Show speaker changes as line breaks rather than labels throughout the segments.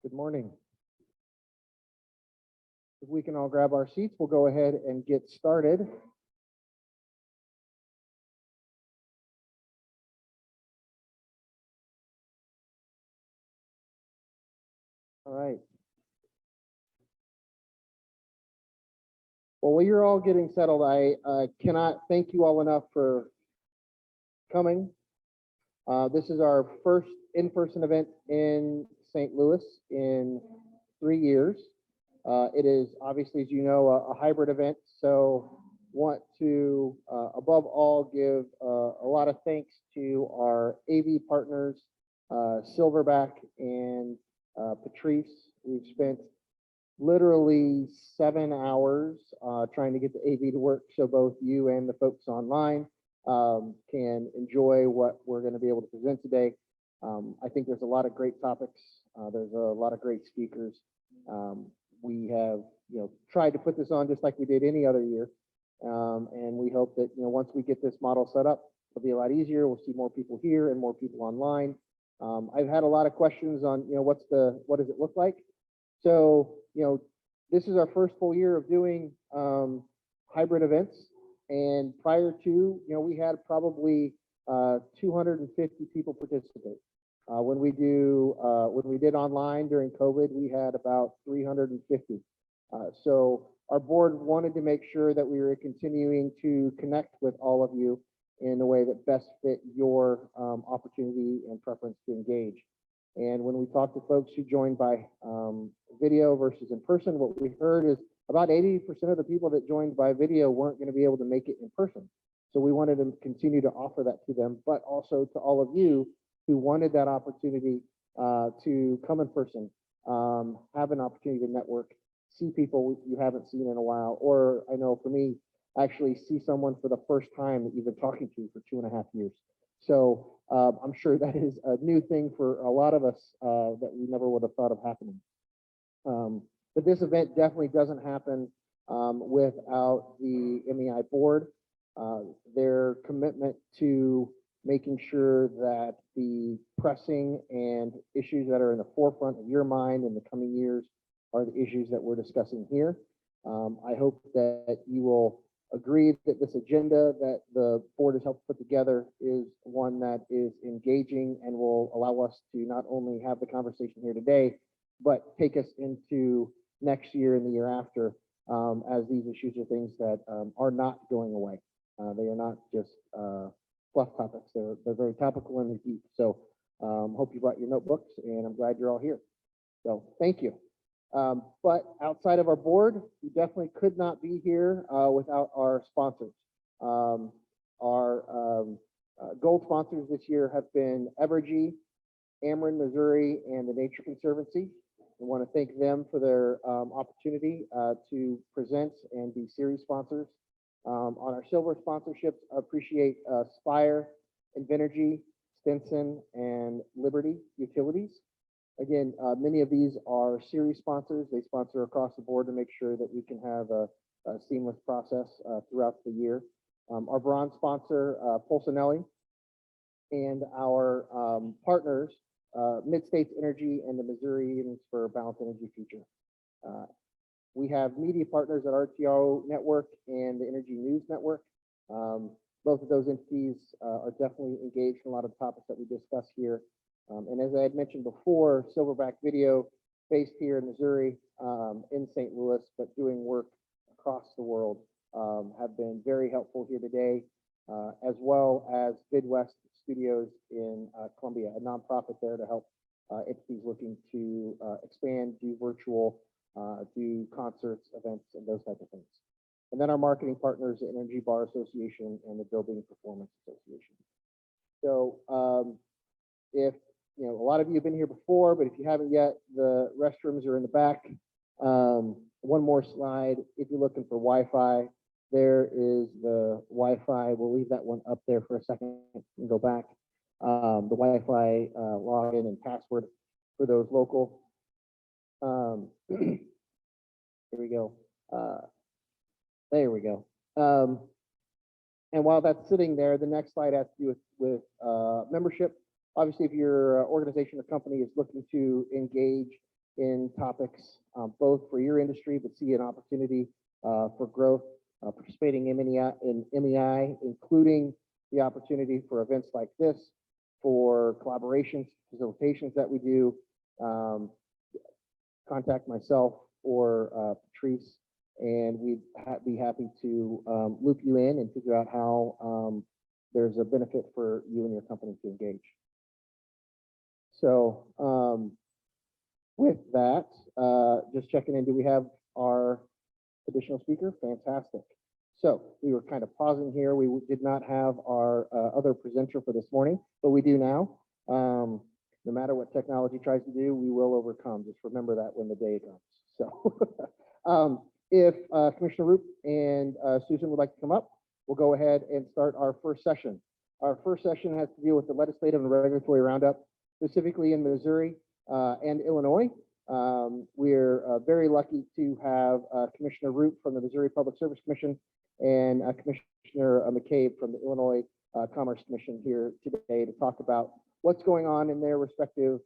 Good morning. If we can all grab our seats, we'll go ahead and get started. All right. Well, while you're all getting settled, I cannot thank you all enough for coming. This is our first in-person event in St. Louis in 3 years. It is obviously, as you know, a hybrid event. So want to, above all, give a lot of thanks to our AV partners, Silverback and Patrice. We've spent literally 7 hours trying to get the AV to work so both you and the folks online can enjoy what we're going to be able to present today. I think there's a lot of great topics. There's a lot of great speakers. We have, tried to put this on just like we did any other year. And we hope that, once we get this model set up, it'll be a lot easier. We'll see more people here and more people online. I've had a lot of questions on, what does it look like? So, this is our first full year of doing hybrid events. And prior to, we had probably 250 people participate. When we did online during COVID, we had about 350. So our board wanted to make sure that we were continuing to connect with all of you in a way that best fit your opportunity and preference to engage. And when we talked to folks who joined by video versus in person, what we heard is about 80% of the people that joined by video weren't going to be able to make it in person. So we wanted to continue to offer that to them, but also to all of you who wanted that opportunity to come in person, have an opportunity to network, see people you haven't seen in a while, or I know for me, actually see someone for the first time that you've been talking to for 2.5 years. So I'm sure that is a new thing for a lot of us that we never would have thought of happening. But this event definitely doesn't happen without the MEI board, their commitment to making sure that the pressing and issues that are in the forefront of your mind in the coming years are the issues that we're discussing here. I hope that you will agree that this agenda that the board has helped put together is one that is engaging and will allow us to not only have the conversation here today, but take us into next year and the year after, as these issues are things that are not going away. They are not just fluff topics. They're very topical and deep. So hope you brought your notebooks, and I'm glad you're all here. So thank you. But outside of our board, we definitely could not be here without our sponsors. Our gold sponsors this year have been Evergy, Ameren, Missouri, and the Nature Conservancy. We want to thank them for their opportunity to present and be series sponsors. On our silver sponsorships, I appreciate Spire, Invenergy, Stinson, and Liberty Utilities. Again, many of these are series sponsors. They sponsor across the board to make sure that we can have a seamless process throughout the year. Our bronze sponsor, Polsinelli, and our partners, Mid-States Energy and the Missourians for Balanced Energy Future. We have media partners at RTO Network and the Energy News Network. Both of those entities are definitely engaged in a lot of the topics that we discuss here. And as I had mentioned before, Silverback Video, based here in Missouri, in St. Louis, but doing work across the world, have been very helpful here today, as well as Midwest Studios in Columbia, a nonprofit there to help entities looking to expand, do virtual, do concerts, events, and those type of things. And then our marketing partners, the Energy Bar Association and the Building Performance Association. So if a lot of you have been here before, but if you haven't yet, the restrooms are in the back. One more slide. If you're looking for Wi-Fi, there is the Wi-Fi. We'll leave that one up there for a second and go back. The Wi-Fi login and password for those local. Here we go. There we go. And while that's sitting there, the next slide has to do with membership. Obviously, if your organization or company is looking to engage in topics, both for your industry, but see an opportunity for growth, participating in MEI, including the opportunity for events like this, for collaborations, facilitations that we do. Contact myself or Patrice, and we'd be happy to loop you in and figure out how there's a benefit for you and your company to engage. So with that, just checking in, do we have our additional speaker? Fantastic. So we were kind of pausing here. We did not have our other presenter for this morning, but we do now. No matter what technology tries to do, we will overcome. Just remember that when the day comes. So if Commissioner Roop and Susan would like to come up, we'll go ahead and start our first session. Our first session has to deal with the legislative and regulatory roundup, specifically in Missouri and Illinois. We're very lucky to have Commissioner Roop from the Missouri Public Service Commission and Commissioner McCabe from the Illinois Commerce Commission here today to talk about what's going on in their respective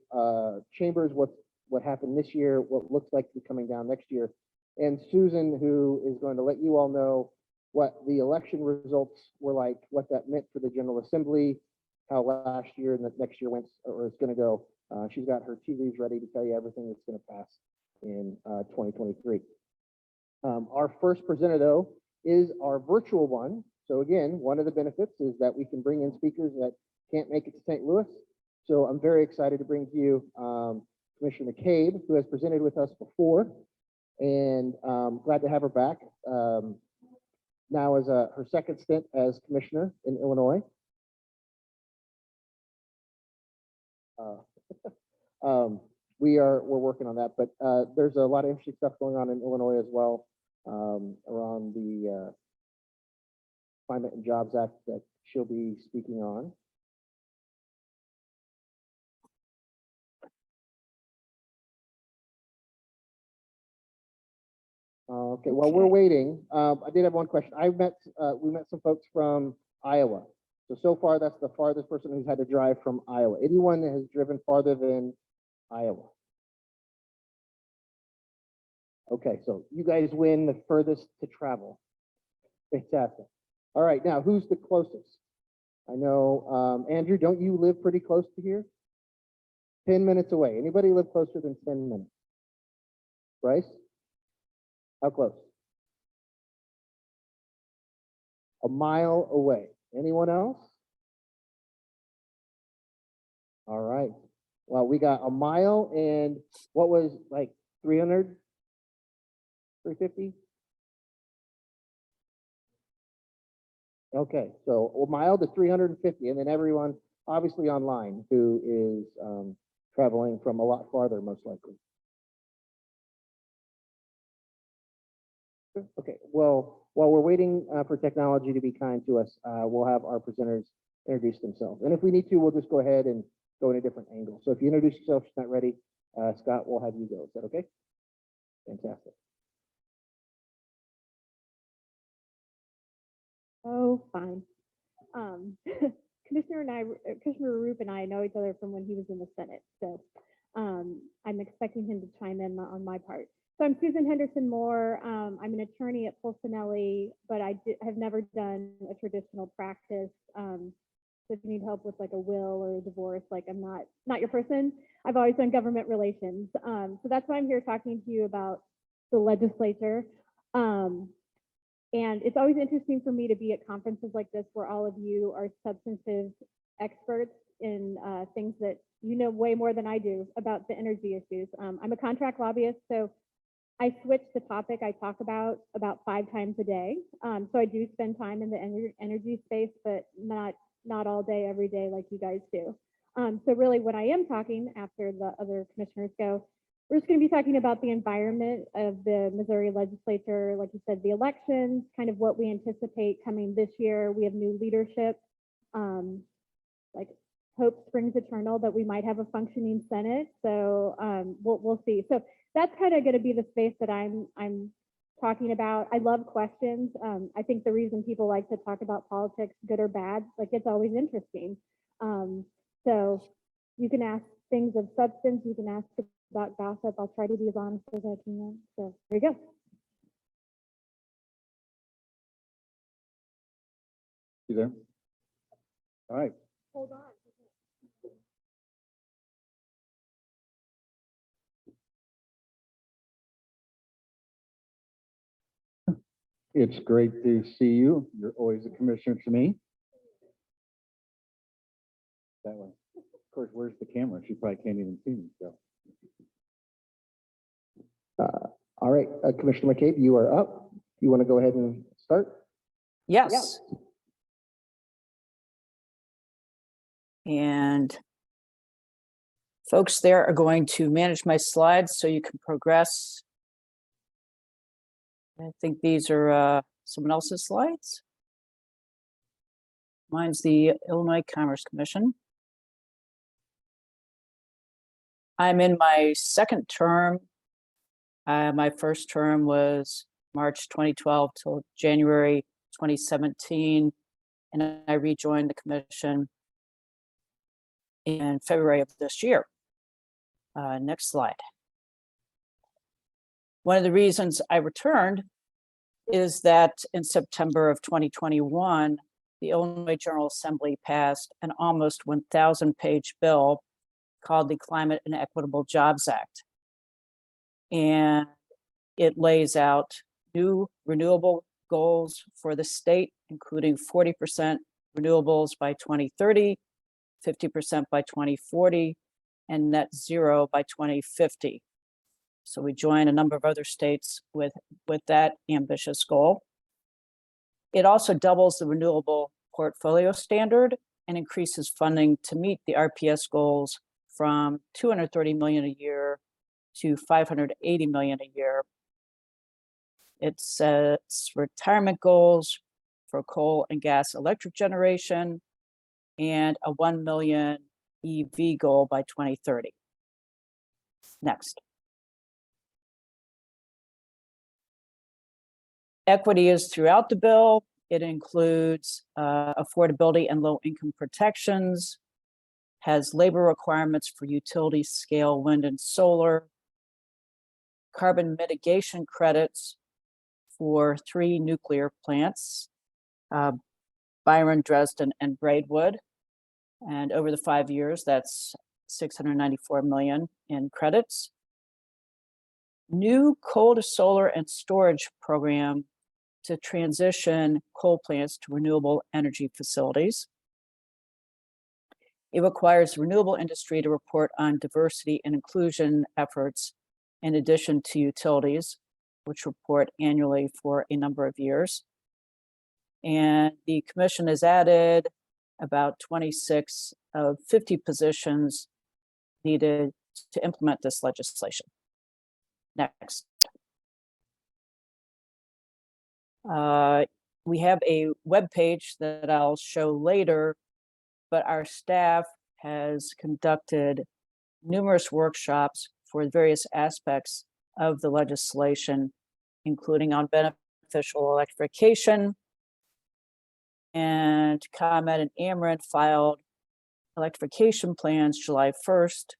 chambers, what happened this year, what looks like to be coming down next year. And Susan, who is going to let you all know what the election results were like, what that meant for the General Assembly, how last year and the next year went or is going to go. She's got her tea leaves ready to tell you everything that's going to pass in 2023. Our first presenter, though, is our virtual one. So again, one of the benefits is that we can bring in speakers that can't make it to St. Louis. So I'm very excited to bring to you Commissioner McCabe, who has presented with us before, and glad to have her back. Now as her second stint as commissioner in Illinois. We're working on that, but there's a lot of interesting stuff going on in Illinois as well around the Climate and Jobs Act that she'll be speaking on. Okay, while we're waiting, I did have one question. We met some folks from Iowa. So far, that's the farthest person who's had to drive from Iowa. Anyone that has driven farther than Iowa? Okay, so you guys win the furthest to travel. Fantastic. All right, now who's the closest? I know, Andrew, don't you live pretty close to here? 10 minutes away. Anybody live closer than 10 minutes? Bryce? How close? A mile away. Anyone else? All right. Well, we got a mile and what was like 300, 350? Okay, so a mile to 350, and then everyone obviously online who is traveling from a lot farther, most likely. Okay, well, while we're waiting for technology to be kind to us, we'll have our presenters introduce themselves. And if we need to, we'll just go ahead and go in a different angle. So if you introduce yourself, she's not ready, Scott, we'll have you go. Is that okay? Fantastic.
Oh, fine. Commissioner Roop and I know each other from when he was in the Senate. So I'm expecting him to chime in on my part. So I'm Susan Henderson Moore. I'm an attorney at Polsinelli, but I have never done a traditional practice. So if you need help with like a will or a divorce, like I'm not your person. I've always done government relations. So that's why I'm here talking to you about the legislature. And it's always interesting for me to be at conferences like this where all of you are substantive experts in things that you know way more than I do about the energy issues. I'm a contract lobbyist, so I switch the topic I talk about 5 times a day. So I do spend time in the energy space, but not all day, every day like you guys do. So really when I am talking after the other commissioners go, we're just going to be talking about the environment of the Missouri legislature, like you said, the elections, kind of what we anticipate coming this year. We have new leadership, like hope springs eternal that we might have a functioning Senate. So we'll see. So that's kind of going to be the space that I'm talking about. I love questions. I think the reason people like to talk about politics, good or bad, like it's always interesting. So you can ask things of substance, you can ask about gossip. I'll try to be as honest as I can. So there you go.
You there? All right.
Hold on.
It's great to see you. You're always a commissioner to me. That way. Of course, where's the camera? She probably can't even see me, so.
All right, Commissioner McCabe, you are up. You want to go ahead and start?
Yes. And folks there are going to manage my slides so you can progress. I think these are someone else's slides. Mine's the Illinois Commerce Commission. I'm in my second term. My first term was March 2012 till January 2017, and I rejoined the commission in February of this year. Next slide. One of the reasons I returned is that in September of 2021, the Illinois General Assembly passed an almost 1,000-page bill called the Climate and Equitable Jobs Act. And it lays out new renewable goals for the state, including 40% renewables by 2030, 50% by 2040, and net zero by 2050. So we join a number of other states with that ambitious goal. It also doubles the renewable portfolio standard and increases funding to meet the RPS goals from $230 million a year to $580 million a year. It sets retirement goals for coal and gas electric generation and a 1 million EV goal by 2030. Next. Equity is throughout the bill. It includes affordability and low income protections, has labor requirements for utility scale wind and solar, carbon mitigation credits for 3 nuclear plants, Byron, Dresden, and Braidwood. And over the 5 years, that's $694 million in credits. New coal to solar and storage program to transition coal plants to renewable energy facilities. It requires the renewable industry to report on diversity and inclusion efforts in addition to utilities, which report annually for a number of years. And the commission has added about 26 of 50 positions needed to implement this legislation. Next. We have a web page that I'll show later, but our staff has conducted numerous workshops for various aspects of the legislation, including on beneficial electrification. And ComEd and Ameren filed electrification plans July 1st.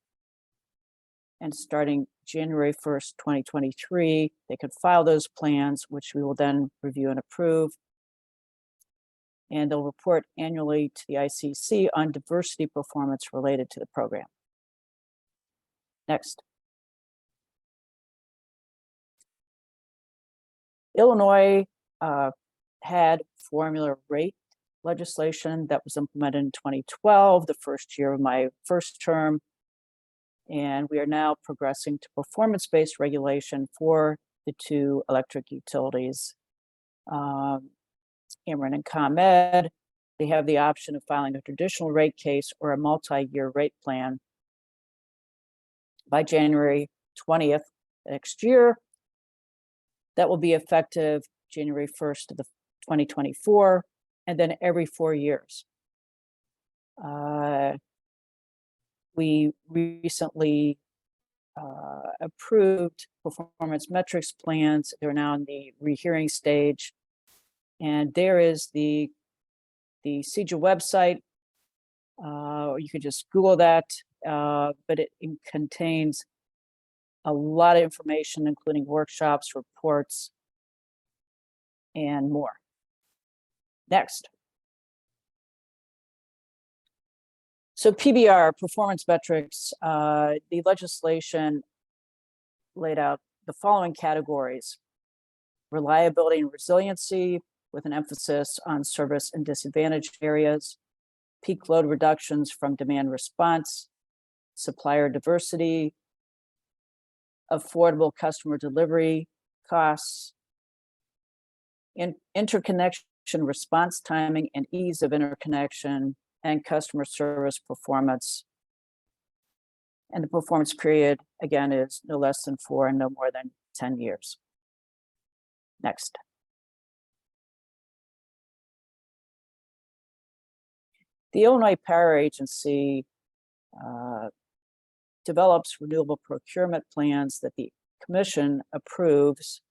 And starting January 1st, 2023, they could file those plans, which we will then review and approve. And they'll report annually to the ICC on diversity performance related to the program. Next. Illinois had formula rate legislation that was implemented in 2012, the first year of my first term. And we are now progressing to performance-based regulation for the 2 electric utilities, Ameren and ComEd. They have the option of filing a traditional rate case or a multi-year rate plan by January 20th next year. That will be effective January 1st of 2024, and then every 4 years. We recently approved performance metrics plans. They're now in the rehearing stage. And there is the CEJA website. You could just Google that. but it contains a lot of information, including workshops, reports, and more. Next. So PBR, performance metrics, the legislation laid out the following categories: reliability and resiliency, with an emphasis on service and disadvantaged areas; peak load reductions from demand response; supplier diversity; affordable customer delivery costs; interconnection response timing and ease of interconnection; and customer service performance. And the performance period, again, is no less than 4 and no more than 10 years. Next. The Illinois Power Agency develops renewable procurement plans that the Commission approves.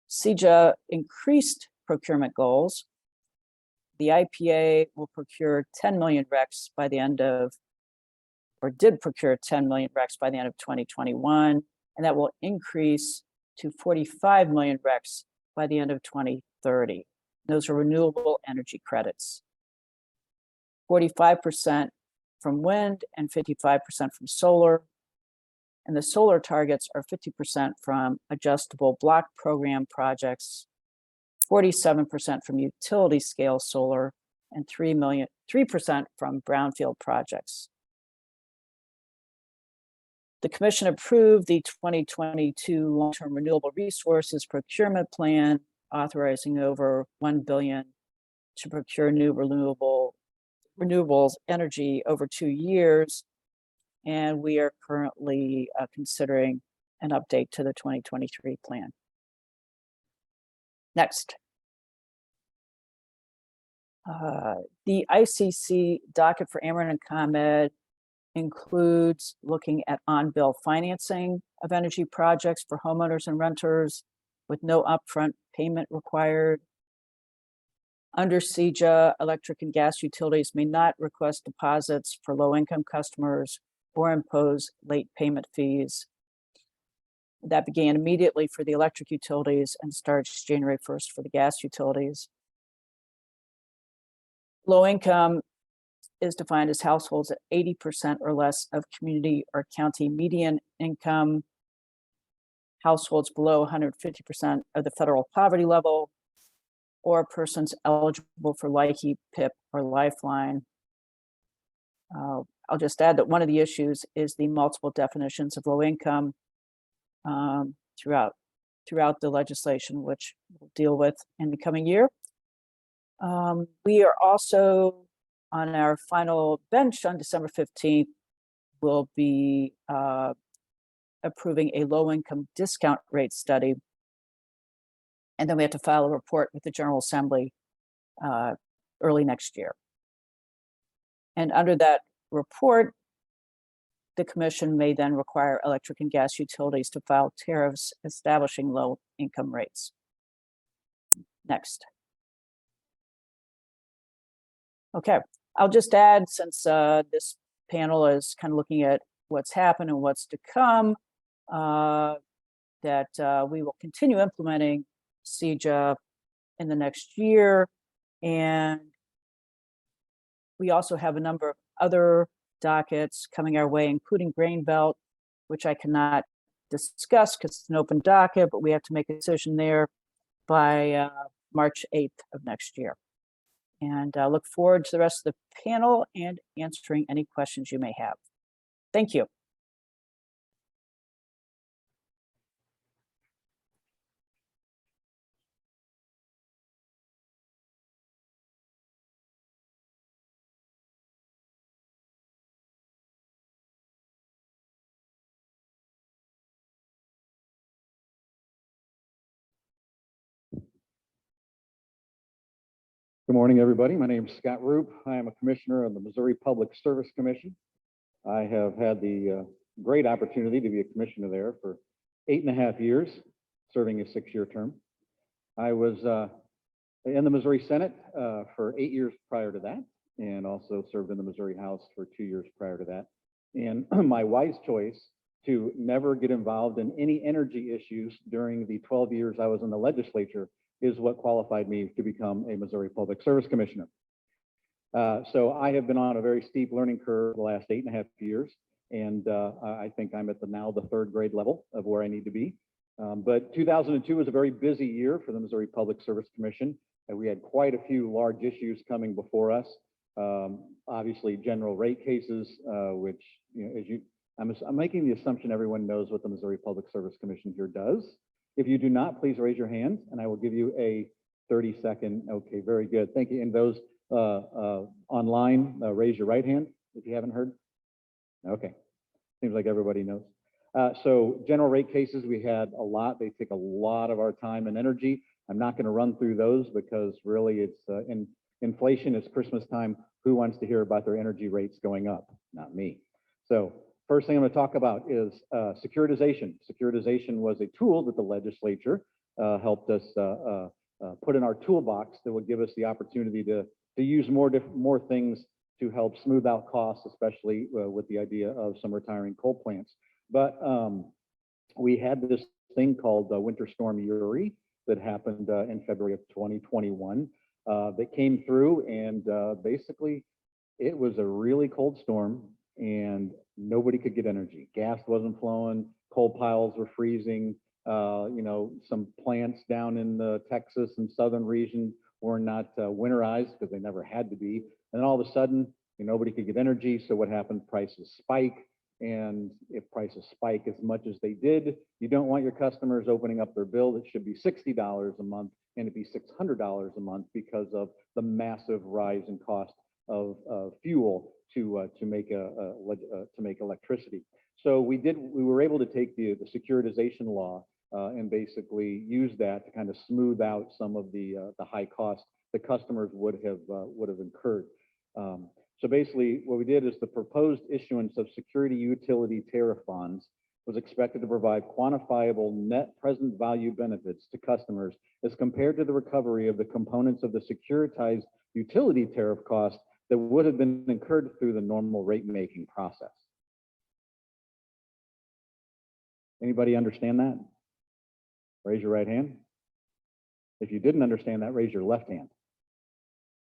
CEJA increased procurement goals. The IPA will procure 10 million RECs by the end of, or did procure 10 million RECs by the end of 2021, and that will increase to 45 million RECs by the end of 2030. Those are renewable energy credits. 45% from wind and 55% from solar. And the solar targets are 50% from adjustable block program projects, 47% from utility scale solar, and 3% from brownfield projects. The Commission approved the 2022 long-term renewable resources procurement plan, authorizing over $1 billion to procure new renewables energy over 2 years. And we are currently considering an update to the 2023 plan. Next. The ICC docket for Ameren and ComEd includes looking at on-bill financing of energy projects for homeowners and renters with no upfront payment required. Under CEJA, electric and gas utilities may not request deposits for low-income customers or impose late payment fees. That began immediately for the electric utilities and starts January 1st for the gas utilities. Low income is defined as households at 80% or less of community or county median income, households below 150% of the federal poverty level, or persons eligible for LIHEAP, PIP, or Lifeline. I'll just add that one of the issues is the multiple definitions of low income throughout the legislation, which we'll deal with in the coming year. We are also on our final bench on December 15th, will be approving a low-income discount rate study. And then we have to file a report with the General Assembly early next year. And under that report, the Commission may then require electric and gas utilities to file tariffs establishing low income rates. Next. Okay, I'll just add, since this panel is kind of looking at what's happened and what's to come, that we will continue implementing CEJA in the next year. And we also have a number of other dockets coming our way, including Grain Belt, which I cannot discuss because it's an open docket, but we have to make a decision there by March 8th of next year. And I look forward to the rest of the panel and answering any questions you may have. Thank you.
Good morning, everybody. My name is Scott Roop. I am a commissioner of the Missouri Public Service Commission. I have had the great opportunity to be a commissioner there for 8.5 years, serving a 6-year term. I was in the Missouri Senate for 8 years prior to that. and also served in the Missouri House for 2 years prior to that. And my wise choice to never get involved in any energy issues during the 12 years I was in the legislature is what qualified me to become a Missouri Public Service Commissioner. So I have been on a very steep learning curve the last 8.5 years, and I think I'm at now the 3rd grade level of where I need to be. But 2002 was a very busy year for the Missouri Public Service Commission, and we had quite a few large issues coming before us. Obviously, general rate cases, which, you know, I'm making the assumption everyone knows what the Missouri Public Service Commission here does. If you do not, please raise your hand, and I will give you a 30-second. Okay, very good. Thank you. And those online, raise your right hand if you haven't heard. Okay, seems like everybody knows. So general rate cases, we had a lot. They take a lot of our time and energy. I'm not going to run through those because really it's inflation is Christmas time. Who wants to hear about their energy rates going up? Not me. So first thing I'm going to talk about is securitization. Securitization was a tool that the legislature helped us put in our toolbox that would give us the opportunity to use more things to help smooth out costs, especially with the idea of some retiring coal plants. But we had this thing called Winter Storm Uri that happened in February of 2021 that came through, and basically it was a really cold storm and nobody could get energy. Gas wasn't flowing, coal piles were freezing, you know, some plants down in the Texas and southern region were not winterized because they never had to be. And then all of a sudden, nobody could get energy. So what happened? Prices spike. And if prices spike as much as they did, you don't want your customers opening up their bill. It should be $60 a month and it'd be $600 a month because of the massive rise in cost of fuel to make electricity. So we were able to take the securitization law and basically use that to kind of smooth out some of the high costs the customers would have incurred. So basically what we did is the proposed issuance of security utility tariff bonds was expected to provide quantifiable net present value benefits to customers as compared to the recovery of the components of the securitized utility tariff cost that would have been incurred through the normal rate making process. Anybody understand that? Raise your right hand. If you didn't understand that, raise your left hand.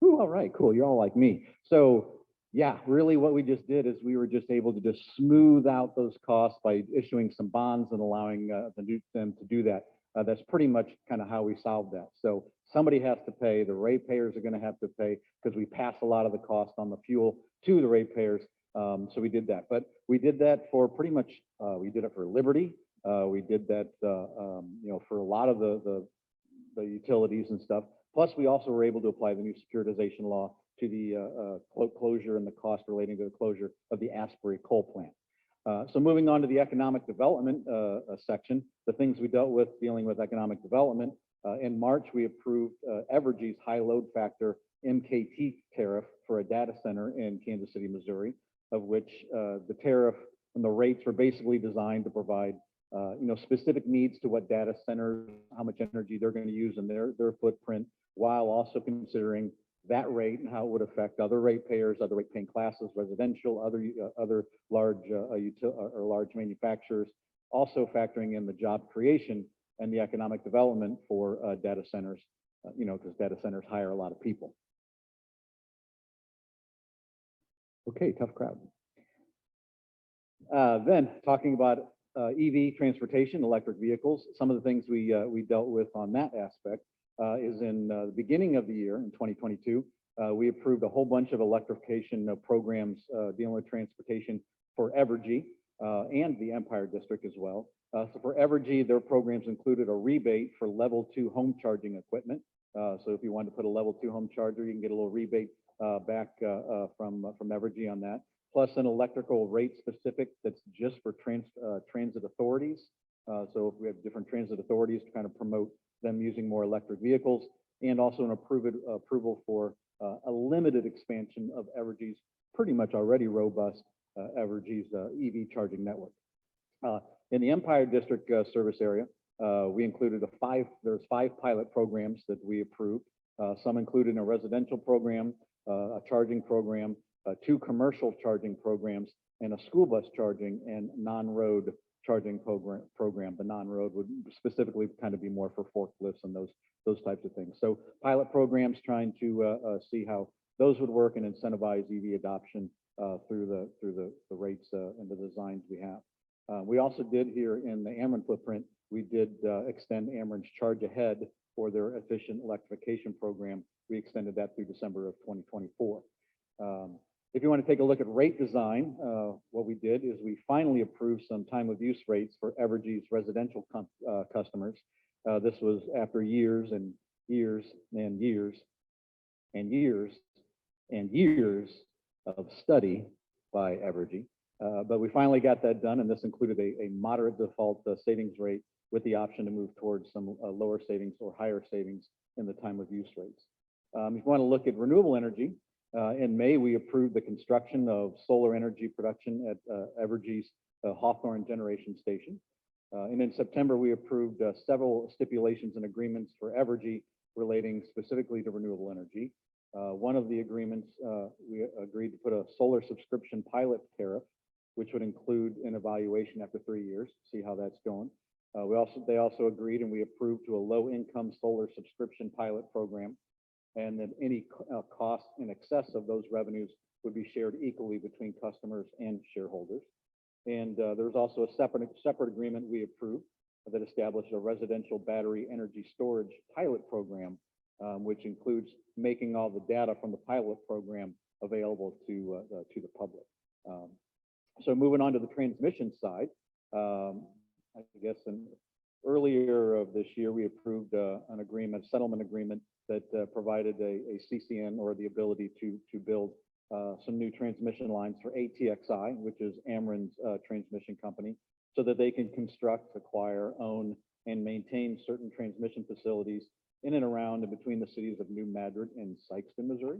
Ooh, all right, cool. You're all like me. So yeah, really what we just did is we were just able to just smooth out those costs by issuing some bonds and allowing them to do that. That's pretty much kind of how we solved that. So somebody has to pay, the ratepayers are going to have to pay because we pass a lot of the cost on the fuel to the ratepayers. So we did that, but we did that for pretty much, we did it for Liberty. We did that, you know, for a lot of the utilities and stuff. Plus, we also were able to apply the new securitization law to the closure and the cost relating to the closure of the Asbury coal plant. So moving on to the economic development section, the things we dealt with dealing with economic development. In March, we approved Evergy's high load factor MKT tariff for a data center in Kansas City, Missouri, of which the tariff and the rates were basically designed to provide you know, specific needs to what data centers, how much energy they're going to use in their footprint, while also considering that rate and how it would affect other ratepayers, other rate paying classes, residential, other large large manufacturers, also factoring in the job creation and the economic development for data centers, you know, because data centers hire a lot of people. Okay, tough crowd. Then talking about EV transportation, electric vehicles, some of the things we dealt with on that aspect is in the beginning of the year in 2022, we approved a whole bunch of electrification programs dealing with transportation for Evergy and the Empire District as well. So for Evergy, their programs included a rebate for level 2 home charging equipment. So if you wanted to put a level 2 home charger, you can get a little rebate back from Evergy on that. Plus an electrical rate specific that's just for transit authorities. So if we have different transit authorities to kind of promote them using more electric vehicles, and also an approval for a limited expansion of Evergy's pretty much already robust Evergy's EV charging network. In the Empire District service area, we included there's 5 pilot programs that we approved. Some included a residential program, a charging program, 2 commercial charging programs, and a school bus charging and non-road charging program. The non-road would specifically kind of be more for forklifts and those types of things. So pilot programs trying to see how those would work and incentivize EV adoption through the rates and the designs we have. We also did here in the Ameren footprint, we did extend Ameren's Charge Ahead for their efficient electrification program. We extended that through December of 2024. If you want to take a look at rate design, what we did is we finally approved some time of use rates for Evergy's residential customers. This was after years and years and years and years and years of study by Evergy. But we finally got that done, and this included a moderate default savings rate with the option to move towards some lower savings or higher savings in the time of use rates. If you want to look at renewable energy, in May, we approved the construction of solar energy production at Evergy's Hawthorne Generation Station. And in September, we approved several stipulations and agreements for Evergy relating specifically to renewable energy. One of the agreements, we agreed to put a solar subscription pilot tariff, which would include an evaluation after 3 years, see how that's going. They also agreed and we approved to a low-income solar subscription pilot program, and that any costs in excess of those revenues would be shared equally between customers and shareholders. And there was also a separate agreement we approved that established a residential battery energy storage pilot program, which includes making all the data from the pilot program available to the public. So moving on to the transmission side, I guess earlier of this year, we approved an agreement, settlement agreement that provided a CCN or the ability to build some new transmission lines for ATXI, which is Ameren's transmission company, so that they can construct, acquire, own, and maintain certain transmission facilities in and around and between the cities of New Madrid and Sikeston, Missouri.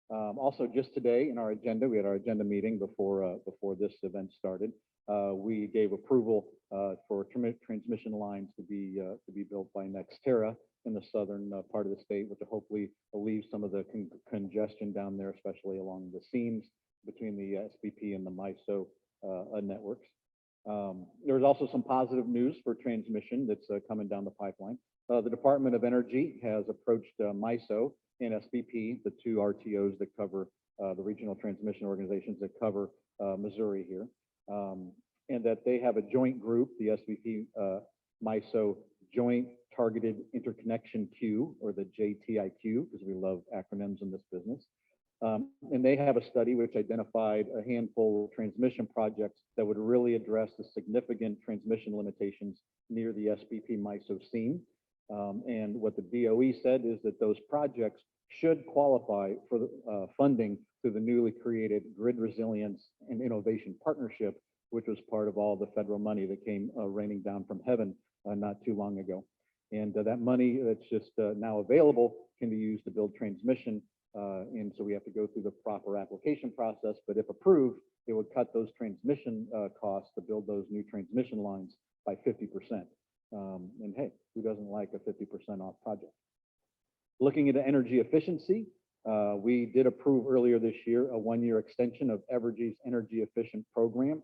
Also, just today in our agenda, we had our agenda meeting before this event started. We gave approval for transmission lines to be built by Nextera in the southern part of the state, which will hopefully alleviate some of the congestion down there, especially along the seams between the SPP and the MISO networks. There's also some positive news for transmission that's coming down the pipeline. The Department of Energy has approached MISO and SPP, the 2 RTOs that cover the regional transmission organizations that cover Missouri here, and that they have a joint group, the SPP MISO Joint Targeted Interconnection Queue, or the JTIQ, because we love acronyms in this business. And they have a study which identified a handful of transmission projects that would really address the significant transmission limitations near the SPP MISO seam. And what the DOE said is that those projects should qualify for the funding through the newly created Grid Resilience and Innovation Partnership, which was part of all the federal money that came raining down from heaven not too long ago. And that money that's just now available can be used to build transmission. And so we have to go through the proper application process, but if approved, it would cut those transmission costs to build those new transmission lines by 50%. And hey, who doesn't like a 50% off project? Looking at energy efficiency, we did approve earlier this year a 1-year extension of Evergy's energy efficient program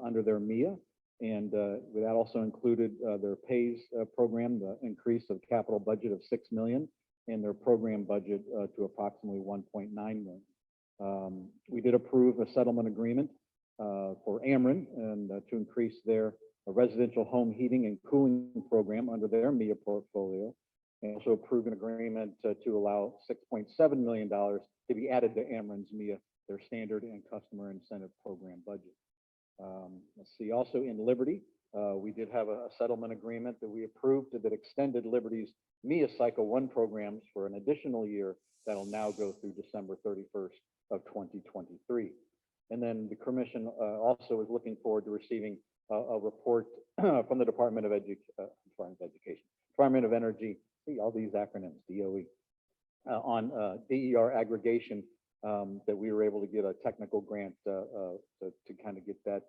under their MEA. And that also included their PAYS program, the increase of capital budget of $6 million, and their program budget to approximately $1.9 million. We did approve a settlement agreement for Ameren and to increase their residential home heating and cooling program under their MEA portfolio, and also approved an agreement to allow $6.7 million to be added to Ameren's MEA, their standard and customer incentive program budget. Let's see, also in Liberty, we did have a settlement agreement that we approved that extended Liberty's MEA Cycle 1 programs for an additional year that'll now go through December 31st of 2023. And then the commission also is looking forward to receiving a report from the Department of Education, Department of Energy, see all these acronyms, DOE, on DER aggregation, that we were able to get a technical grant to kind of get that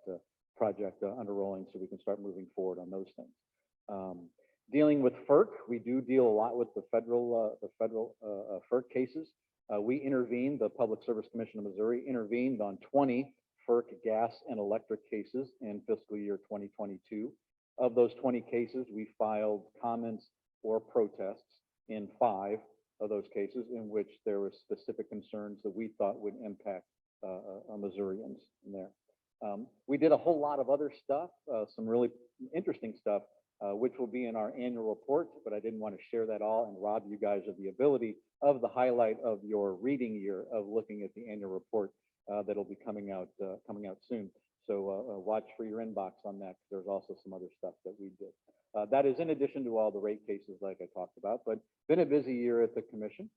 project underrolling so we can start moving forward on those things. Dealing with FERC, we do deal a lot with the federal FERC cases. We intervened, the Public Service Commission of Missouri intervened on 20 FERC gas and electric cases in fiscal year 2022. Of those 20 cases, we filed comments or protests in 5 of those cases in which there were specific concerns that we thought would impact Missourians in there. We did a whole lot of other stuff, some really interesting stuff, which will be in our annual report, but I didn't want to share that all and rob you guys of the ability of the highlight of your reading year of looking at the annual report that'll be coming out soon. So watch for your inbox on that. There's also some other stuff that we did. That is in addition to all the rate cases like I talked about, but been a busy year at the commission.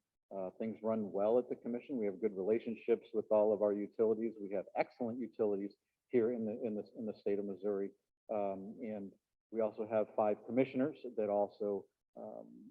Things run well at the commission. We have good relationships with all of our utilities. We have excellent utilities here in the state of Missouri. And we also have 5 commissioners that also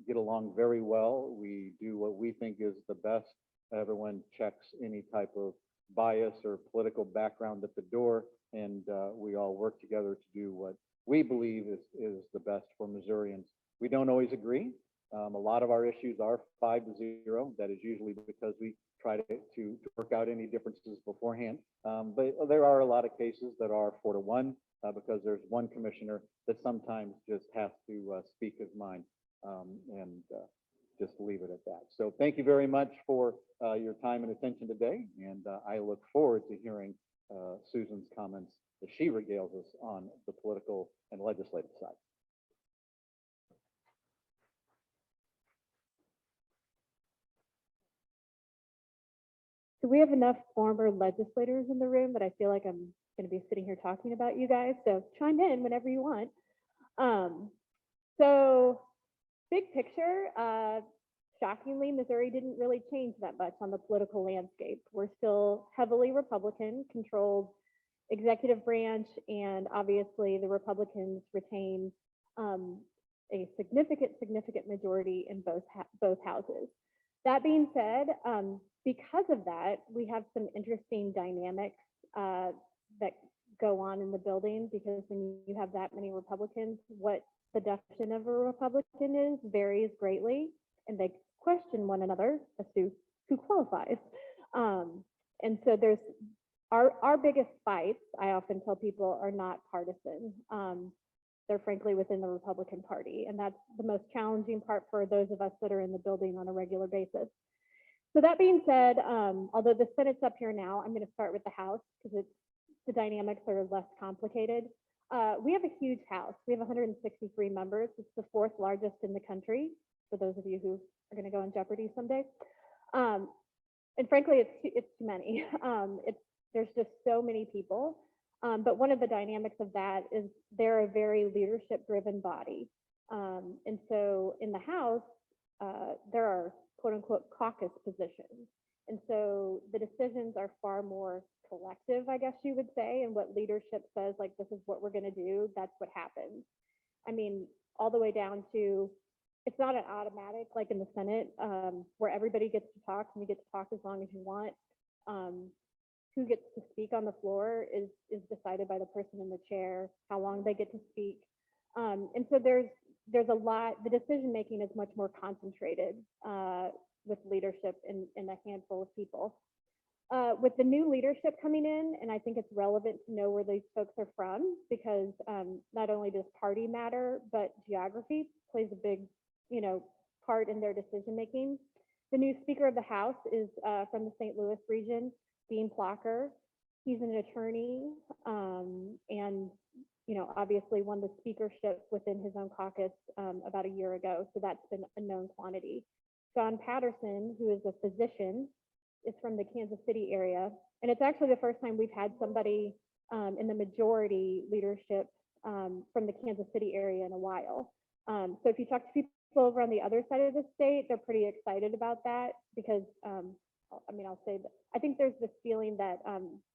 get along very well. We do what we think is the best. Everyone checks any type of bias or political background at the door, and we all work together to do what we believe is the best for Missourians. We don't always agree. A lot of our issues are 5-0. That is usually because we try to work out any differences beforehand. But there are a lot of cases that are 4-1 because there's one commissioner that sometimes just has to speak his mind and just leave it at that. So thank you very much for your time and attention today. And I look forward to hearing Susan's comments as she regales us on the political and legislative side.
So we have enough former legislators in the room that I feel like I'm going to be sitting here talking about you guys. So chime in whenever you want. So big picture, shockingly, Missouri didn't really change that much on the political landscape. We're still heavily Republican controlled executive branch, and obviously the Republicans retain a significant majority in both houses. That being said, because of that, we have some interesting dynamics that go on in the building, because when you have that many Republicans, what the definition of a Republican is varies greatly, and they question one another as to who qualifies. And so there's our biggest fights, I often tell people, are not partisan. They're frankly within the Republican Party, and that's the most challenging part for those of us that are in the building on a regular basis. So that being said, although the Senate's up here now, I'm going to start with the House because the dynamics are less complicated. We have a huge House. We have 163 members. It's the 4th largest in the country, for those of you who are going to go in Jeopardy someday. And frankly, it's too many. There's just so many people. But one of the dynamics of that is they're a very leadership-driven body. And so in the House, there are quote unquote caucus positions. And so the decisions are far more collective, I guess you would say, and what leadership says, like, this is what we're going to do, that's what happens. I mean, all the way down to, it's not an automatic like in the Senate, where everybody gets to talk and you get to talk as long as you want. Who gets to speak on the floor is decided by the person in the chair, how long they get to speak. And so there's a lot, the decision making is much more concentrated with leadership in a handful of people. With the new leadership coming in, and I think it's relevant to know where these folks are from, because not only does party matter, but geography plays a big, part in their decision making. The new Speaker of the House is from the St. Louis region, Dean Plocker. He's an attorney, and obviously won the speakership within his own caucus about a year ago, so that's been a known quantity. John Patterson, who is a physician, is from the Kansas City area, and it's actually the first time we've had somebody in the majority leadership from the Kansas City area in a while. So if you talk to people over on the other side of the state, they're pretty excited about that, because I'll say that I think there's this feeling that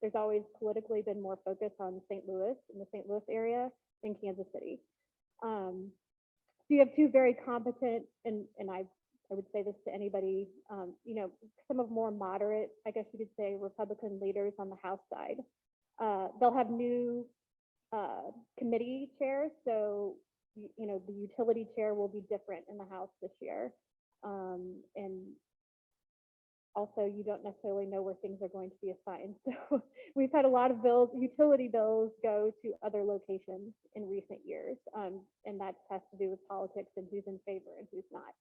there's always politically been more focus on St. Louis, in the St. Louis area, than Kansas City. So you have 2 very competent, and I would say this to anybody, some of more moderate, I guess you could say, Republican leaders on the House side. They'll have new committee chairs, so the utility chair will be different in the House this year, and also you don't necessarily know where things are going to be assigned. So we've had a lot of bills, utility bills, go to other locations in recent years, and that has to do with politics and who's in favor and who's not.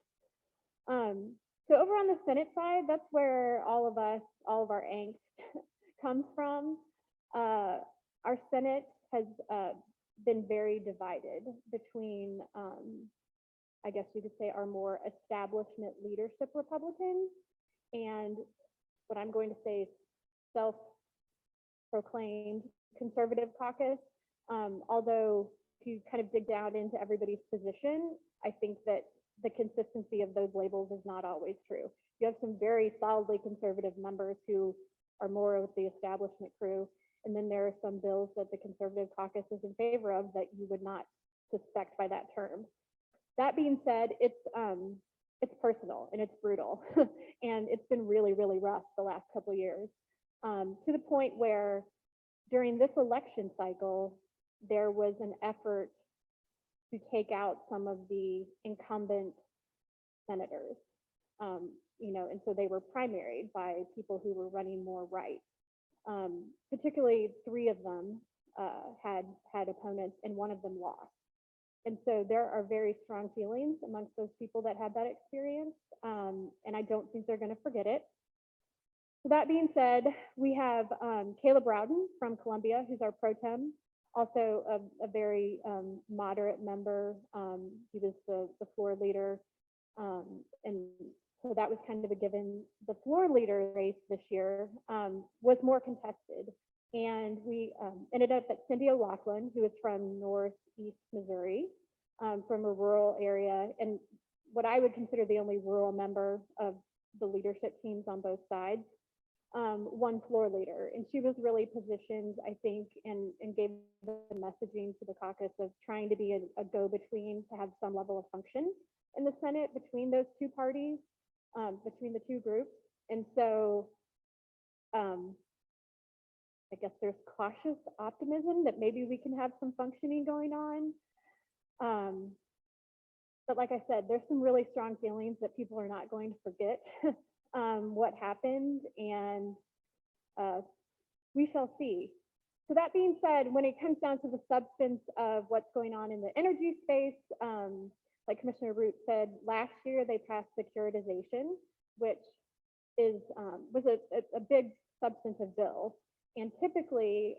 So over on the Senate side, that's where all of our angst comes from. Our Senate has been very divided between, I guess you could say, our more establishment leadership Republicans and what I'm going to say self-proclaimed conservative caucus. Although if you kind of dig down into everybody's position, I think that the consistency of those labels is not always true. You have some very solidly conservative members who are more of the establishment crew, and then there are some bills that the conservative caucus is in favor of that you would not suspect by that term. That being said, it's personal and it's brutal, and it's been really, really rough the last couple of years, to the point where during this election cycle, there was an effort to take out some of the incumbent senators, and so they were primaried by people who were running more right. Particularly 3 of them had opponents, and 1 of them lost. And so there are very strong feelings amongst those people that had that experience, and I don't think they're going to forget it. So that being said, we have Caleb Rowden from Columbia, who's our pro tem, also a very moderate member. He was the floor leader, and so that was kind of a given. The floor leader race this year was more contested, and we ended up at Cindy O'Loughlin, who is from Northeast Missouri, from a rural area, and what I would consider the only rural member of the leadership teams on both sides, won floor leader. And she was really positioned, I think, and gave the messaging to the caucus of trying to be a go-between to have some level of function in the Senate between those 2 parties, between the 2 groups. And so I guess there's cautious optimism that maybe we can have some functioning going on. But like I said, there's some really strong feelings that people are not going to forget what happened, and we shall see. So that being said, when it comes down to the substance of what's going on in the energy space, like Commissioner Root said, last year they passed securitization, which was a big substantive bill. And typically,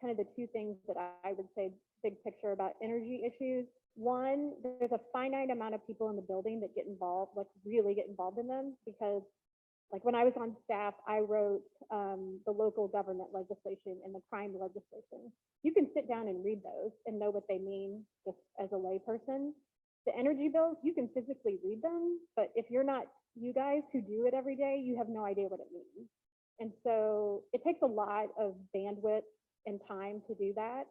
kind of the 2 things that I would say big picture about energy issues. One, there's a finite amount of people in the building that get involved, like really get involved in them, because like when I was on staff, I wrote the local government legislation and the crime legislation. You can sit down and read those and know what they mean just as a layperson. The energy bills, you can physically read them, but if you're not you guys who do it every day, you have no idea what it means. And so it takes a lot of bandwidth and time to do that.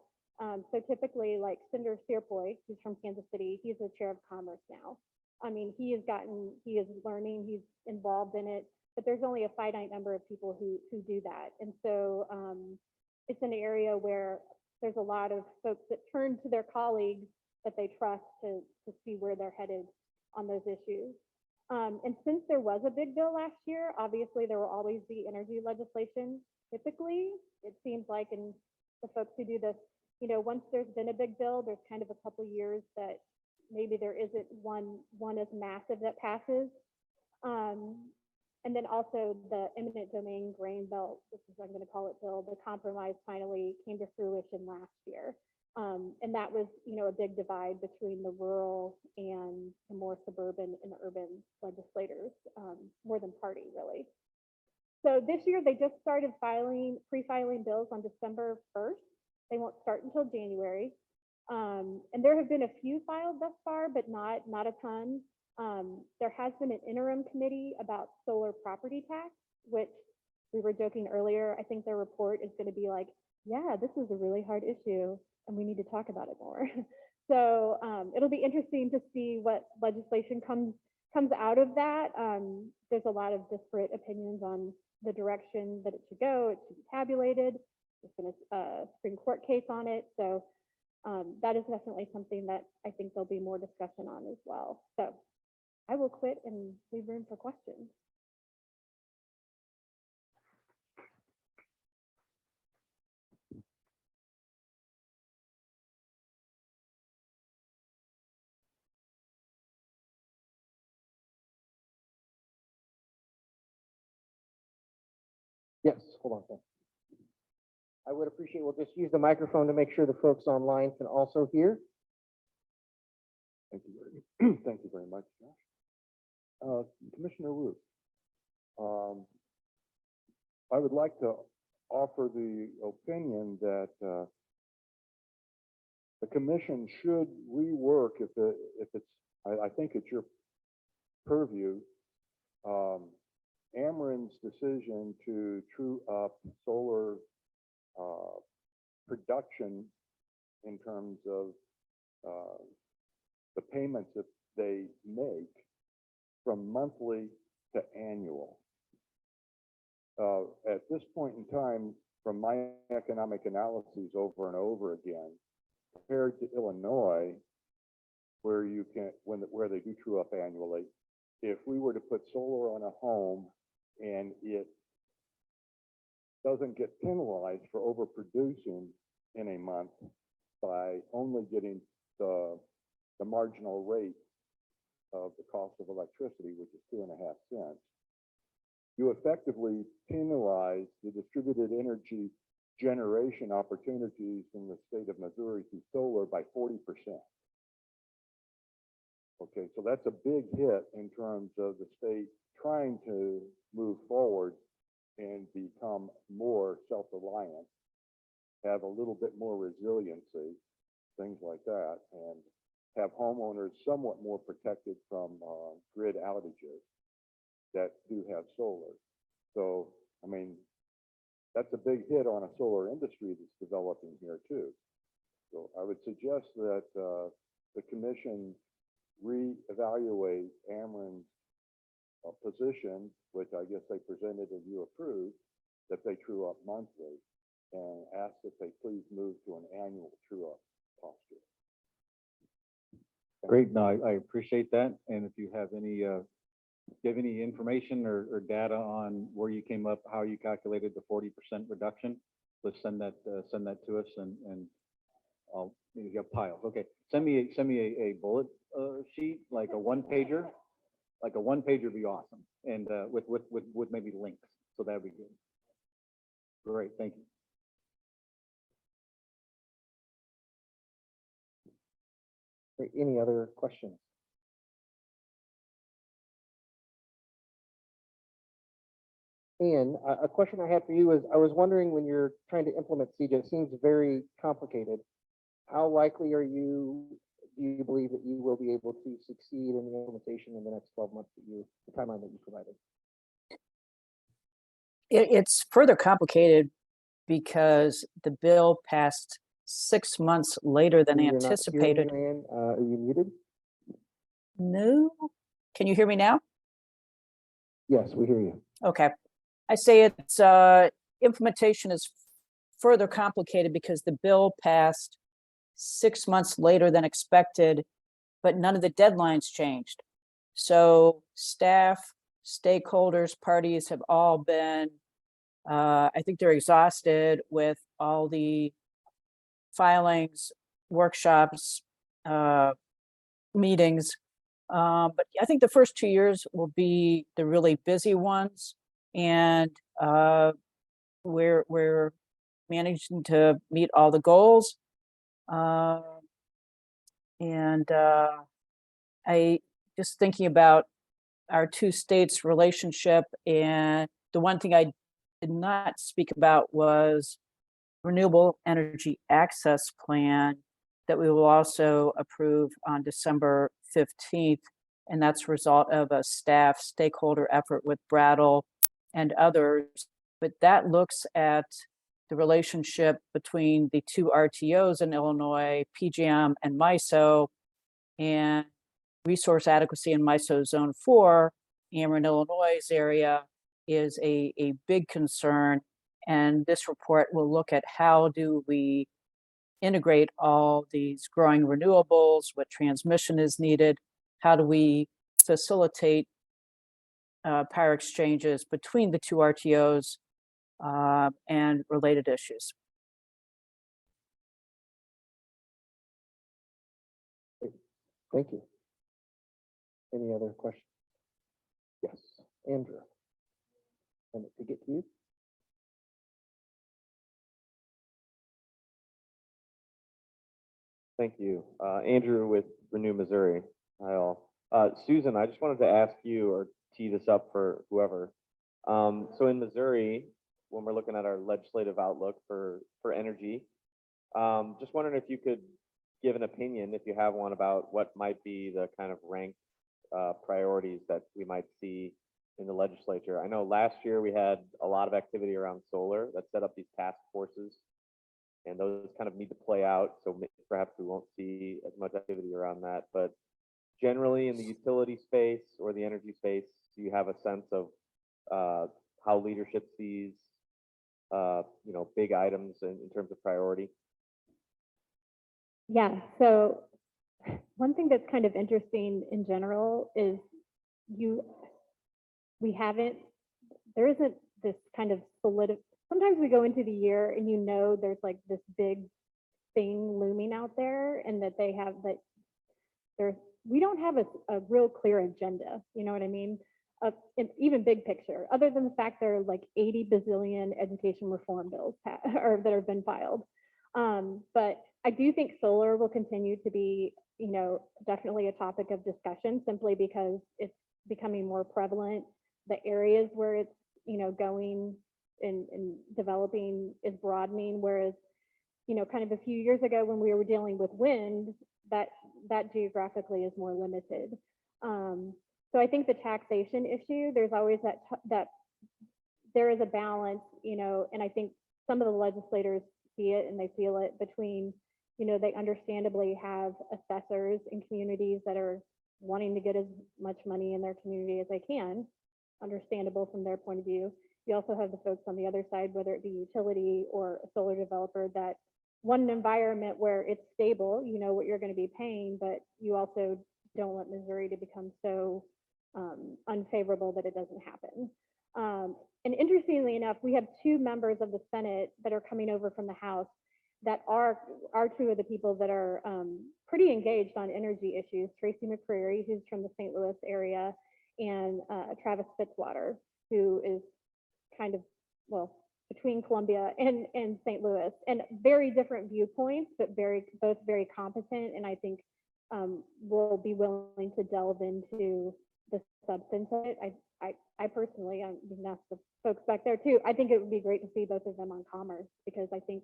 So typically, like Senator Searpoy, who's from Kansas City, he's the chair of commerce now. I mean, he is learning, he's involved in it, but there's only a finite number of people who do that. And so it's an area where there's a lot of folks that turn to their colleagues that they trust to see where they're headed on those issues. And since there was a big bill last year, obviously there will always be energy legislation. Typically, it seems like, and the folks who do this, once there's been a big bill, there's kind of a couple years that maybe there isn't one as massive that passes. And then also the eminent domain grain belt, which is what I'm going to call it bill, the compromise finally came to fruition last year. And that was, a big divide between the rural and the more suburban and urban legislators, more than party, really. So this year, they just started pre-filing bills on December 1st. They won't start until January. And there have been a few filed thus far, but not a ton. There has been an interim committee about solar property tax, which we were joking earlier. I think their report is going to be like, yeah, this is a really hard issue, and we need to talk about it more. So it'll be interesting to see what legislation comes out of that. There's a lot of disparate opinions on the direction that it should go. It should be tabulated. There's been a Supreme Court case on it. So that is definitely something that I think there'll be more discussion on as well. So I will quit and leave room for questions.
hold on a second. I would appreciate, we'll just use the microphone to make sure the folks online can also hear.
Thank you very, thank you very much, Josh. Commissioner Root, I would like to offer the opinion that the commission should rework if it's, I think it's your purview, Ameren's decision to true up solar production in terms of the payments that they make from monthly to annual. At this point in time, from my economic analyses over and over again, compared to Illinois, where you can, where they do true up annually, if we were to put solar on a home and it doesn't get penalized for overproducing in a month by only getting the marginal rate of the cost of electricity, which is 2.5 cents, you effectively penalize the distributed energy generation opportunities in the state of Missouri through solar by 40%. Okay, so that's a big hit in terms of the state trying to move forward and become more self-reliant, have a little bit more resiliency, things like that, and have homeowners somewhat more protected from grid outages that do have solar. So, I mean, that's a big hit on a solar industry that's developing here too. So I would suggest that the commission reevaluate Ameren's position, which I guess they presented and you approved, that they true up monthly, and ask that they please move to an annual true up posture.
Great, no, I appreciate that. And if you have any information or data on where you came up, how you calculated the 40% reduction, let's send that to us, and I'll, you got piles. Okay, send me a bullet sheet, like a one pager would be awesome. And with maybe links. So that'd be good. Great, thank you.
Great. Any other questions? And a question I had for you is, I was wondering, when you're trying to implement CJ, it seems very complicated. How likely do you believe that you will be able to succeed in the implementation in the next 12 months the timeline that you provided?
It's further complicated because the bill passed 6 months later than
You're not hearing
anticipated.
me, Ann? Are you muted?
No, can you hear me now?
Yes, we hear you.
Okay, I say it's implementation is further complicated because the bill passed 6 months later than expected, but none of the deadlines changed. So staff, stakeholders, parties have all been, I think they're exhausted with all the filings, workshops, meetings. But I think the first 2 years will be the really busy ones, and we're managing to meet all the goals. I just thinking about our two states' relationship, and the one thing I did not speak about was Renewable Energy Access Plan that we will also approve on December 15th. And that's a result of a staff stakeholder effort with Brattle and others. But that looks at the relationship between the two RTOs in Illinois, PJM and MISO, and resource adequacy in MISO Zone 4, Ameren, Illinois area is a big concern. And this report will look at how do we integrate all these growing renewables, what transmission is needed, how do we facilitate power exchanges between the two RTOs and related issues.
Thank you. Any other questions? Yes, Andrew. And to get to you.
Thank you. Andrew with Renew Missouri. Hi all. Susan, I just wanted to ask you or tee this up for whoever. So in Missouri, when we're looking at our legislative outlook for energy, just wondering if you could give an opinion, if you have one, about what might be the kind of ranked priorities that we might see in the legislature. I know last year we had a lot of activity around solar that set up these task forces, and those kind of need to play out. So perhaps we won't see as much activity around that. But generally in the utility space or the energy space, do you have a sense of how leadership sees big items in terms of priority?
Yeah, so one thing that's kind of interesting in general is there isn't this kind of sometimes we go into the year and there's like this big thing looming out there, and that we don't have a real clear agenda, you know what I mean? Even big picture, other than the fact there are like 80 bazillion education reform bills that have been filed. But I do think solar will continue to be, definitely a topic of discussion, simply because it's becoming more prevalent. The areas where it's, going and developing is broadening, whereas, kind of a few years ago when we were dealing with wind, that geographically is more limited. So I think the taxation issue, there's always that there is a balance, and I think some of the legislators see it and they feel it between, they understandably have assessors in communities that are wanting to get as much money in their community as they can, understandable from their point of view. You also have the folks on the other side, whether it be utility or a solar developer, that want an environment where it's stable, you know what you're going to be paying, but you also don't want Missouri to become so unfavorable that it doesn't happen. And interestingly enough, we have two members of the Senate that are coming over from the House that are two of the people that are pretty engaged on energy issues. Tracy McCreary, who's from the St. Louis area, and Travis Fitzwater, who is kind of, between Columbia and St. Louis, and very different viewpoints, but both very competent, and I think will be willing to delve into the substance of it. I personally, you can ask the folks back there too, I think it would be great to see both of them on Commerce, because I think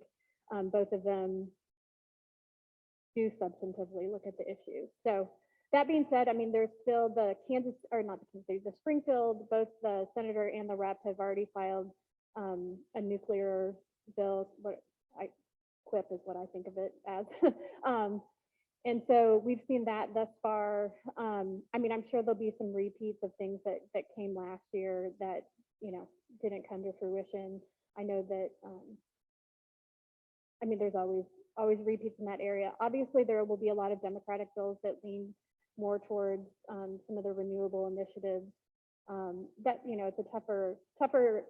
both of them do substantively look at the issue. So that being said, I mean, there's still the Springfield, both the senator and the rep have already filed a nuclear bill. Quip is what I think of it as. And so we've seen that thus far. I mean, I'm sure there'll be some repeats of things that came last year that, didn't come to fruition. I know that, I mean, there's always repeats in that area. Obviously, there will be a lot of Democratic bills that lean more towards some of the renewable initiatives. That, it's a tougher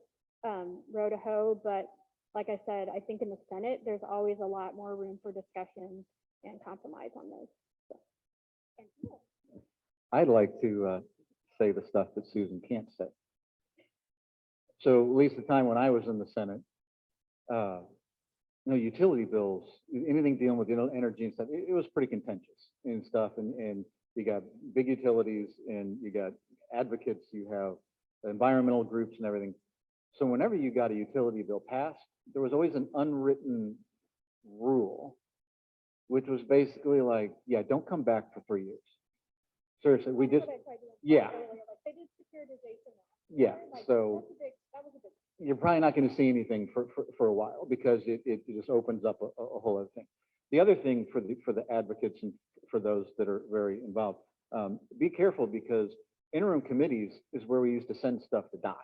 row to hoe, but like I said, I think in the Senate, there's always a lot more room for discussion and compromise on those. So.
I'd like to say the stuff that Susan can't say. So at least the time when I was in the Senate, utility bills, anything dealing with energy and stuff, it was pretty contentious and stuff. And you got big utilities and you got advocates, you have environmental groups and everything. So whenever you got a utility bill passed, there was always an unwritten rule, which was basically like, yeah, don't come back for 3 years. Seriously, we just, yeah. Yeah, so you're probably not going to see anything for a while, because it just opens up a whole other thing. The other thing for the advocates and for those that are very involved, be careful, because interim committees is where we used to send stuff to die.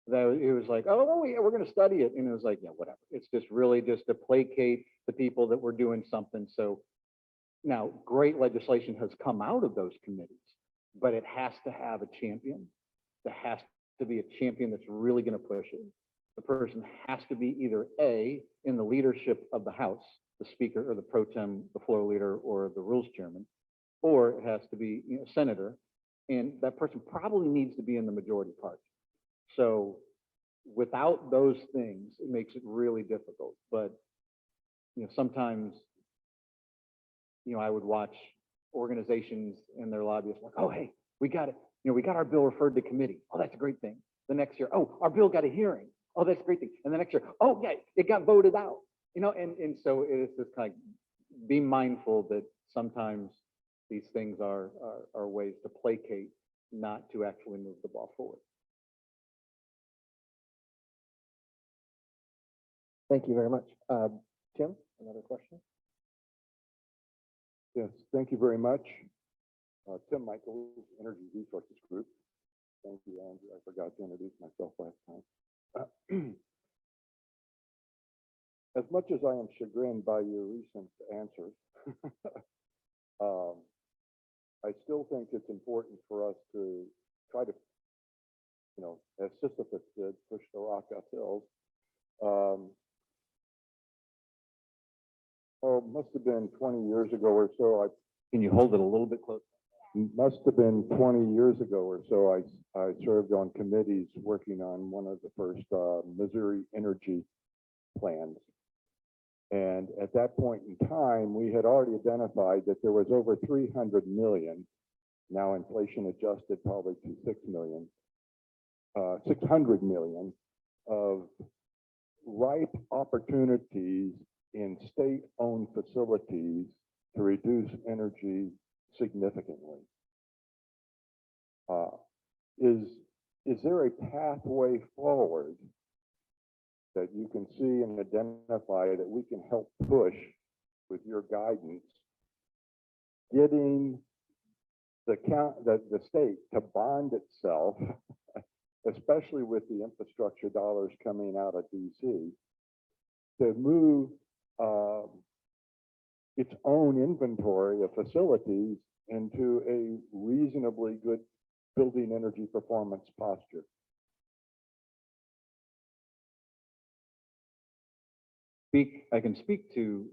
That it was like, oh yeah, we're going to study it, and it was like, yeah, whatever. It's just really just to placate the people that were doing something. So now, great legislation has come out of those committees, but it has to have a champion. There has to be a champion that's really going to push it. The person has to be either A, in the leadership of the House, the Speaker or the pro tem, the floor leader or the rules chairman, or it has to be senator, and that person probably needs to be in the majority party. So without those things, it makes it really difficult. But sometimes I would watch organizations and their lobbyists like, oh, hey, we got it. We got our bill referred to committee. Oh, that's a great thing. The next year, oh, our bill got a hearing. Oh, that's a great thing. And the next year, oh, yeah, it got voted out. And so it's just kind of be mindful that sometimes these things are ways to placate, not to actually move the ball forward.
Thank you very much. Tim, another question?
Yes, thank you very much. Tim Michaels, Energy Resources Group. Thank you, Andrew. I forgot to introduce myself last time. As much as I am chagrined by your recent answers, I still think it's important for us to try to, as Sisyphus did, push the rock uphill. Must have been 20 years ago or so.
Can you hold it a little bit closer?
Must have been 20 years ago or so. I served on committees working on one of the first Missouri energy plans. And at that point in time, we had already identified that there was over 300 million, now inflation adjusted probably to 600 million of ripe opportunities in state-owned facilities to reduce energy significantly. Is there a pathway forward that you can see and identify that we can help push with your guidance, getting the state to bond itself, especially with the infrastructure dollars coming out of DC, to move its own inventory of facilities into a reasonably good building energy performance posture?
I can speak to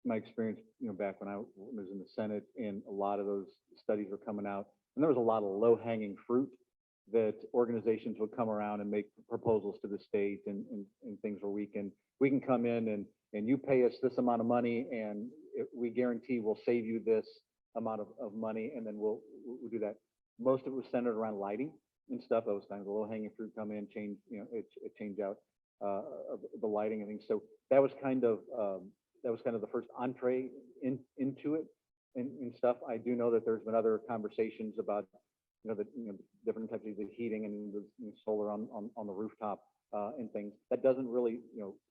my experience, back when I was in the Senate, and a lot of those studies were coming out, and there was a lot of low-hanging fruit that organizations would come around and make proposals to the state and things where we can come in and you pay us this amount of money, and we guarantee we'll save you this amount of money, and then we'll do that. Most of it was centered around lighting and stuff. That was kind of the low-hanging fruit, come in, change, it change out the lighting and things. So that was kind of the first entree into it and stuff. I do know that there's been other conversations about different types of the heating and the solar on the rooftop and things. That doesn't really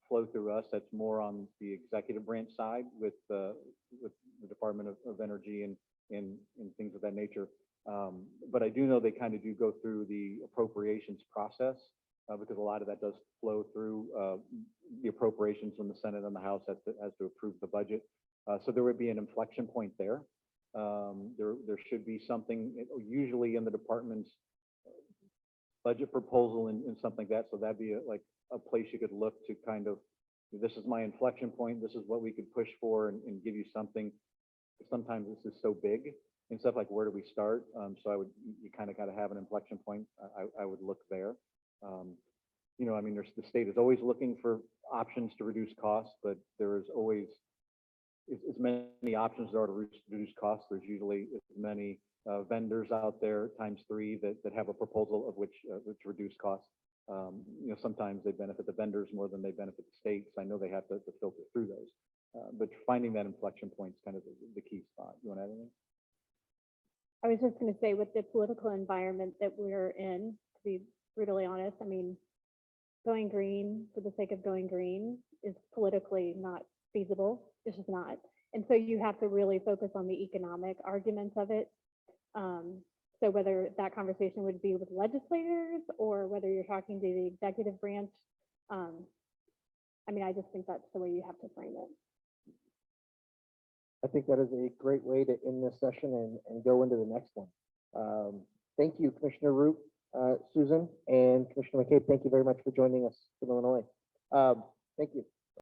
flow through us. That's more on the executive branch side with the Department of Energy and things of that nature. But I do know they kind of do go through the appropriations process, because a lot of that does flow through the appropriations when the Senate and the House has to approve the budget. So there would be an inflection point there. There should be something usually in the department's budget proposal and something like that. So that'd be a place you could look to kind of, this is my inflection point. This is what we could push for and give you something. Sometimes this is so big and stuff, like, where do we start? So you kind of got to have an inflection point. I would look there. I mean, the state is always looking for options to reduce costs, but there is always as many options there are to reduce costs. There's usually as many vendors out there ×3 that have a proposal of which reduce costs. Sometimes they benefit the vendors more than they benefit the states. I know they have to filter through those, but finding that inflection point is kind of the key spot. You want to add anything?
I was just going to say, with the political environment that we're in, to be brutally honest, I mean, going green for the sake of going green is politically not feasible. It's just not. And so you have to really focus on the economic arguments of it. So whether that conversation would be with legislators or whether you're talking to the executive branch, I mean, I just think that's the way you have to frame it.
I think that is a great way to end this session and go into the next one. Thank you, Commissioner Root, Susan, and Commissioner McCabe. Thank you very much for joining us from Illinois. Thank you.